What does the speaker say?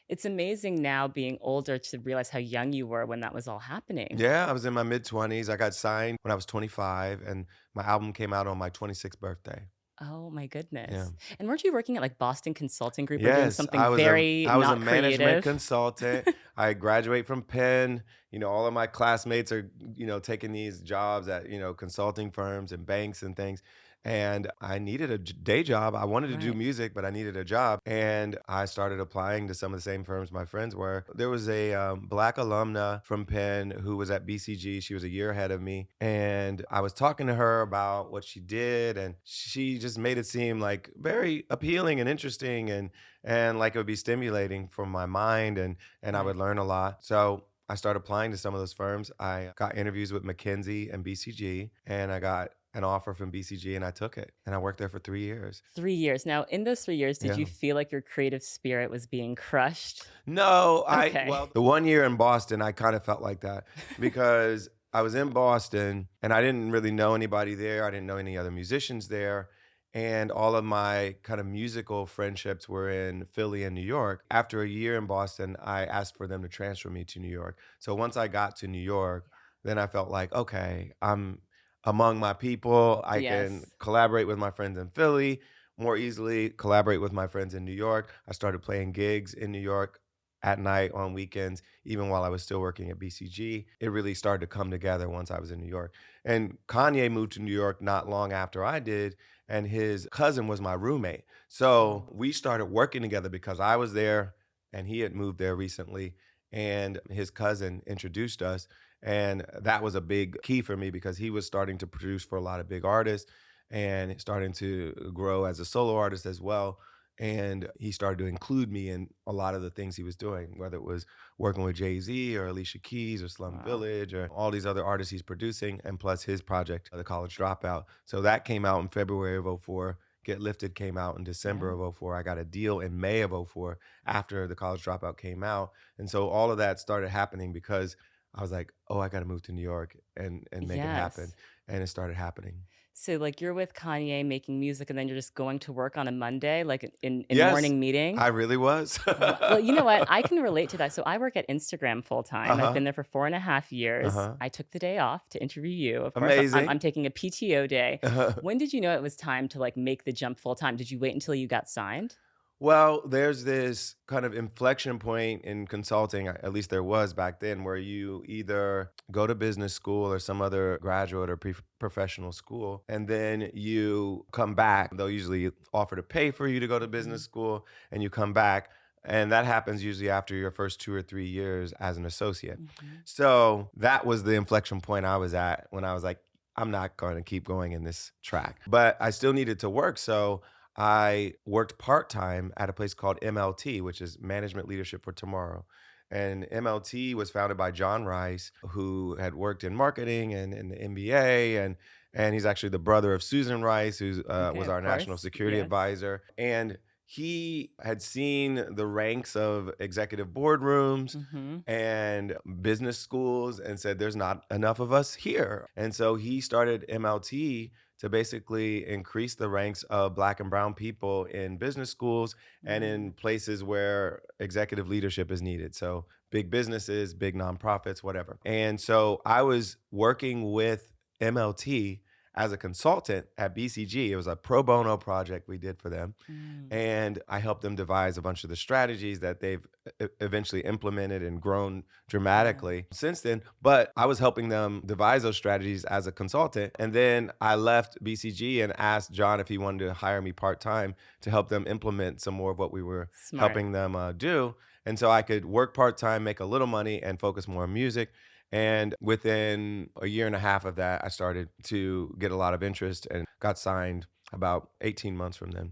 It's amazing now being older to realize how young you were when that was all happening. Yeah, I was in my mid-20s. I got signed when I was 25, and my album came out on my 26th birthday. Oh my Yeah. goodness. And weren't you working at like Boston Consulting Group or doing Yes, something very I was a not management creative? consultant. I graduate from Penn. All of my classmates are, taking these jobs at, consulting firms and banks and things. And I needed a day job. I wanted to do Right. music, but I needed a job. And I started applying to some of the same firms my friends were. There was a Black alumna from Penn who was at BCG. She was a year ahead of me. And I was talking to her about what she did. And she just made it seem like very appealing and interesting. And like it would be stimulating for my mind and I would Right. learn a lot. So I started applying to some of those firms. I got interviews with McKinsey and BCG, and I got an offer from BCG and I took it. And I worked there for 3 years. 3 years. Now, in those 3 years, did you Yeah. feel like your creative spirit was being crushed? No, Okay. well, the 1 year in Boston, I kind of felt like that because I was in Boston and I didn't really know anybody there. I didn't know any other musicians there. And all of my kind of musical friendships were in Philly and New York. After a year in Boston, I asked for them to transfer me to New York. So once I got to New York, then I felt like, okay, I'm among my people. I can Yes. collaborate with my friends in Philly more easily, collaborate with my friends in New York. I started playing gigs in New York at night on weekends, even while I was still working at BCG. It really started to come together once I was in New York. And Kanye moved to New York not long after I did, and his cousin was my roommate. So Oh, we started working together because I was there and he had moved there recently, and his cousin introduced us. And that was a big key for me because he was starting to produce for a lot of big artists and starting to grow as a solo artist as well. And he started to include me in a lot of the things he was doing, whether it was working with Jay-Z or Alicia Keys or Slum wow. Village or all these other artists he's producing, and plus his project, The College Dropout. So that came out in February of '04. Get Lifted came out in December Yeah. of '04. I got a deal in May of '04 after The College Dropout came out. And so all of that started happening because I was like, oh, I got to move to New York and make it happen. Yes. And it started happening. So, like, you're with Kanye making music, and then you're just going to work on a Monday, like, in Yes, morning meeting? I really was. Well, you know what? I can relate to that. So I work at Instagram full time. I've been Uh-huh, there for 4.5 years. uh-huh. I took the day off to interview you. Of course, I'm Amazing. taking a PTO day. When did you know it was time to like make the jump full time? Did you wait until you got signed? Well, there's this kind of inflection point in consulting, at least there was back then, where you either go to business school or some other graduate or professional school, and then you come back. They'll usually offer to pay for you to go to business Mhm. school, and you come back. And that happens usually after your first 2 or 3 years as an associate. Mhm. So that was the inflection point I was at when I was like, I'm not going to keep going in this track. But I still needed to work. So I worked part time at a place called MLT, which is Management Leadership for Tomorrow. And MLT was founded by John Rice, who had worked in marketing and in the MBA, and he's actually the brother of Susan Rice, who Okay, was of our national course. security Yes. advisor. And he had seen the ranks of executive boardrooms Mhm. and business schools and said, there's not enough of us here. And so he started MLT to basically increase the ranks of Black and Brown people in business schools and in Mm. places where executive leadership is needed. So big businesses, big nonprofits, whatever. And so I was working with MLT as a consultant at BCG. It was a pro bono project we did for them. Mm. And I helped them devise a bunch of the strategies that they've eventually implemented and grown Yeah. dramatically since then. But I was helping them devise those strategies as a consultant. And then I left BCG and asked John if he wanted to hire me part time to help them implement some more of what we were Smart. helping them do. And so I could work part time, make a little money, and focus more on music. And within a year and a half of that, I started to get a lot of interest and got signed about 18 months from then.